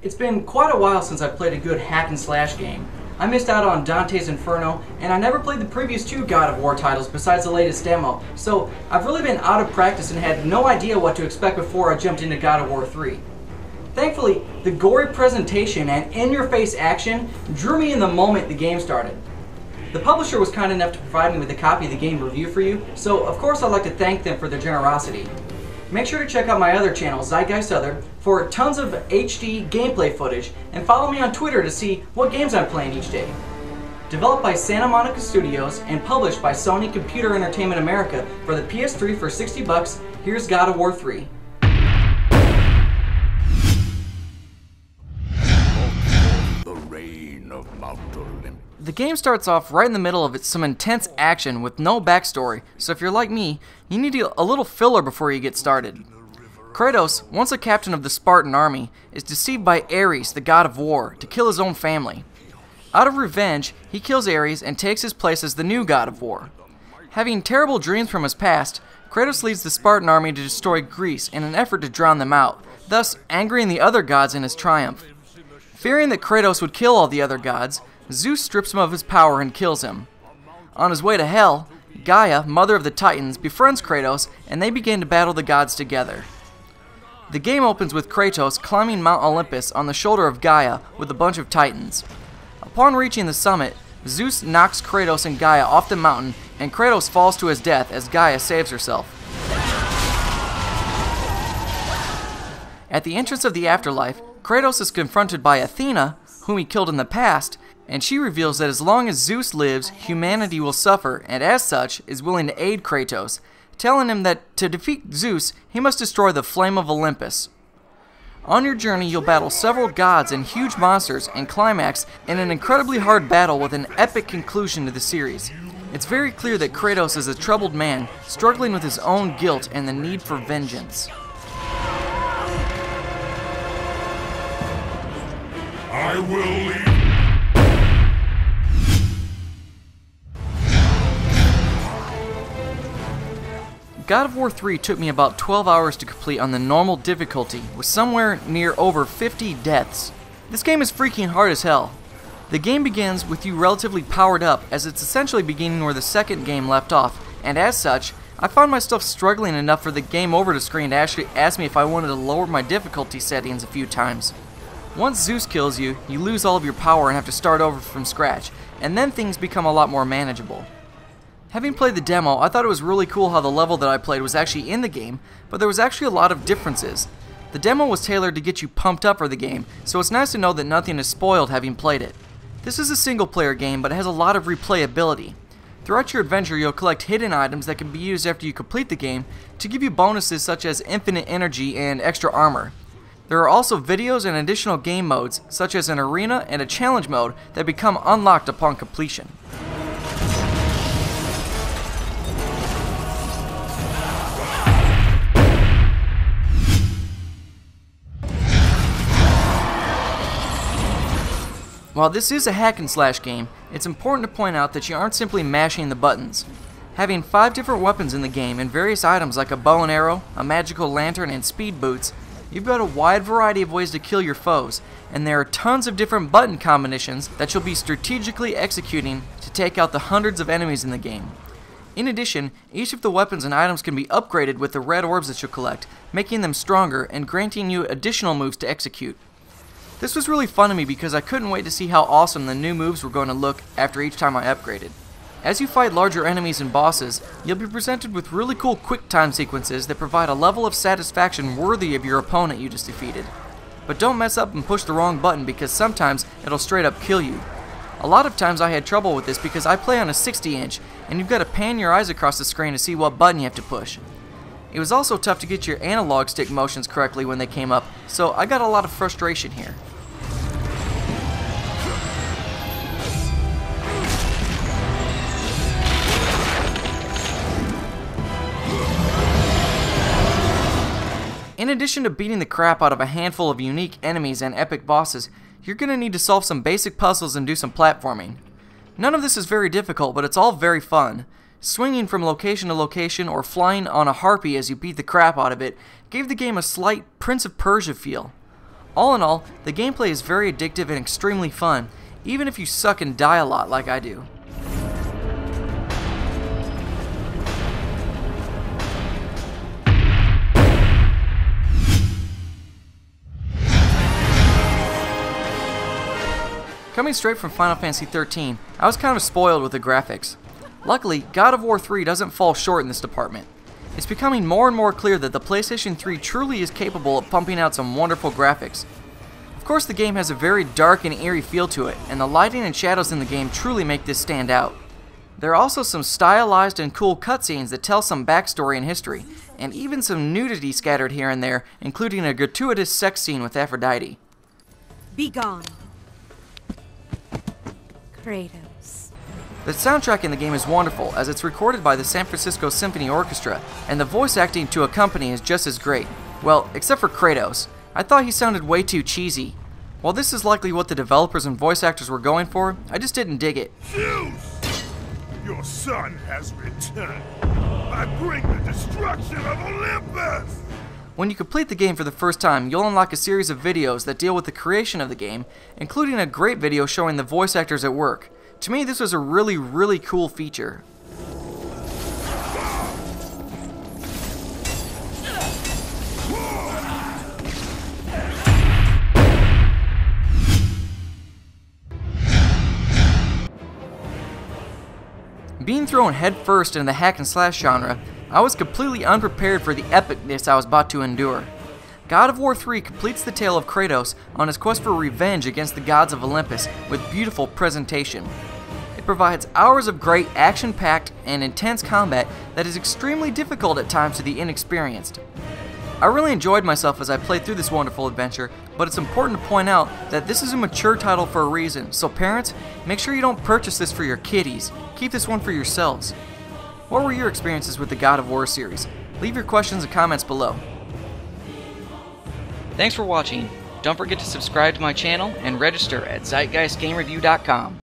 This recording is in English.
It's been quite a while since I've played a good hack and slash game. I missed out on Dante's Inferno, and I never played the previous two God of War titles besides the latest demo, so I've really been out of practice and had no idea what to expect before I jumped into God of War 3. Thankfully, the gory presentation and in-your-face action drew me in the moment the game started. The publisher was kind enough to provide me with a copy of the game review for you, so of course I'd like to thank them for their generosity. Make sure to check out my other channel, Zeitgeist Other, for tons of HD gameplay footage, and follow me on Twitter to see what games I'm playing each day. Developed by Santa Monica Studios and published by Sony Computer Entertainment America for the PS3 for $60, here's God of War 3. The game starts off right in the middle of some intense action with no backstory, so if you're like me, you need a little filler before you get started. Kratos, once a captain of the Spartan army, is deceived by Ares, the god of war, to kill his own family. Out of revenge, he kills Ares and takes his place as the new god of war. Having terrible dreams from his past, Kratos leads the Spartan army to destroy Greece in an effort to drown them out, thus angering the other gods in his triumph. Fearing that Kratos would kill all the other gods, Zeus strips him of his power and kills him. On his way to Hell, Gaia, mother of the Titans, befriends Kratos and they begin to battle the gods together. The game opens with Kratos climbing Mount Olympus on the shoulder of Gaia with a bunch of Titans. Upon reaching the summit, Zeus knocks Kratos and Gaia off the mountain and Kratos falls to his death as Gaia saves herself. At the entrance of the afterlife, Kratos is confronted by Athena, whom he killed in the past, and she reveals that as long as Zeus lives, humanity will suffer, and as such, is willing to aid Kratos, telling him that to defeat Zeus, he must destroy the Flame of Olympus. On your journey, you'll battle several gods and huge monsters, and climax in an incredibly hard battle with an epic conclusion to the series. It's very clear that Kratos is a troubled man, struggling with his own guilt and the need for vengeance. I will leave. God of War 3 took me about 12 hours to complete on the normal difficulty, with somewhere near over 50 deaths. This game is freaking hard as hell. The game begins with you relatively powered up, as it's essentially beginning where the second game left off, and as such, I found myself struggling enough for the game over to screen to actually ask me if I wanted to lower my difficulty settings a few times. Once Zeus kills you, you lose all of your power and have to start over from scratch, and then things become a lot more manageable. Having played the demo, I thought it was really cool how the level that I played was actually in the game, but there was actually a lot of differences. The demo was tailored to get you pumped up for the game, so it's nice to know that nothing is spoiled having played it. This is a single player game, but it has a lot of replayability. Throughout your adventure, you'll collect hidden items that can be used after you complete the game to give you bonuses such as infinite energy and extra armor. There are also videos and additional game modes, such as an arena and a challenge mode, that become unlocked upon completion. While this is a hack and slash game, it's important to point out that you aren't simply mashing the buttons. Having 5 different weapons in the game and various items like a bow and arrow, a magical lantern, and speed boots, you've got a wide variety of ways to kill your foes, and there are tons of different button combinations that you'll be strategically executing to take out the hundreds of enemies in the game. In addition, each of the weapons and items can be upgraded with the red orbs that you'll collect, making them stronger and granting you additional moves to execute. This was really fun to me because I couldn't wait to see how awesome the new moves were going to look after each time I upgraded. As you fight larger enemies and bosses, you'll be presented with really cool quick time sequences that provide a level of satisfaction worthy of your opponent you just defeated. But don't mess up and push the wrong button because sometimes it'll straight up kill you. A lot of times I had trouble with this because I play on a 60-inch and you've got to pan your eyes across the screen to see what button you have to push. It was also tough to get your analog stick motions correctly when they came up, so I got a lot of frustration here. In addition to beating the crap out of a handful of unique enemies and epic bosses, you're going to need to solve some basic puzzles and do some platforming. None of this is very difficult, but it's all very fun. Swinging from location to location or flying on a harpy as you beat the crap out of it gave the game a slight Prince of Persia feel. All in all, the gameplay is very addictive and extremely fun, even if you suck and die a lot like I do. Coming straight from Final Fantasy XIII, I was kind of spoiled with the graphics. Luckily, God of War 3 doesn't fall short in this department. It's becoming more and more clear that the PlayStation 3 truly is capable of pumping out some wonderful graphics. Of course, the game has a very dark and eerie feel to it, and the lighting and shadows in the game truly make this stand out. There are also some stylized and cool cutscenes that tell some backstory and history, and even some nudity scattered here and there, including a gratuitous sex scene with Aphrodite. Be gone, Kratos. The soundtrack in the game is wonderful, as it's recorded by the San Francisco Symphony Orchestra, and the voice acting to accompany is just as great. Well, except for Kratos. I thought he sounded way too cheesy. While this is likely what the developers and voice actors were going for, I just didn't dig it. Zeus! Your son has returned. I bring the destruction of Olympus! When you complete the game for the first time, you'll unlock a series of videos that deal with the creation of the game, including a great video showing the voice actors at work. To me, this was a really cool feature. Being thrown headfirst into the hack and slash genre, I was completely unprepared for the epicness I was about to endure. God of War 3 completes the tale of Kratos on his quest for revenge against the gods of Olympus with beautiful presentation. It provides hours of great action-packed and intense combat that is extremely difficult at times to the inexperienced. I really enjoyed myself as I played through this wonderful adventure, but it's important to point out that this is a mature title for a reason, so parents, make sure you don't purchase this for your kiddies. Keep this one for yourselves. What were your experiences with the God of War series? Leave your questions and comments below. Thanks for watching. Don't forget to subscribe to my channel and register at ZeitgeistGameReview.com.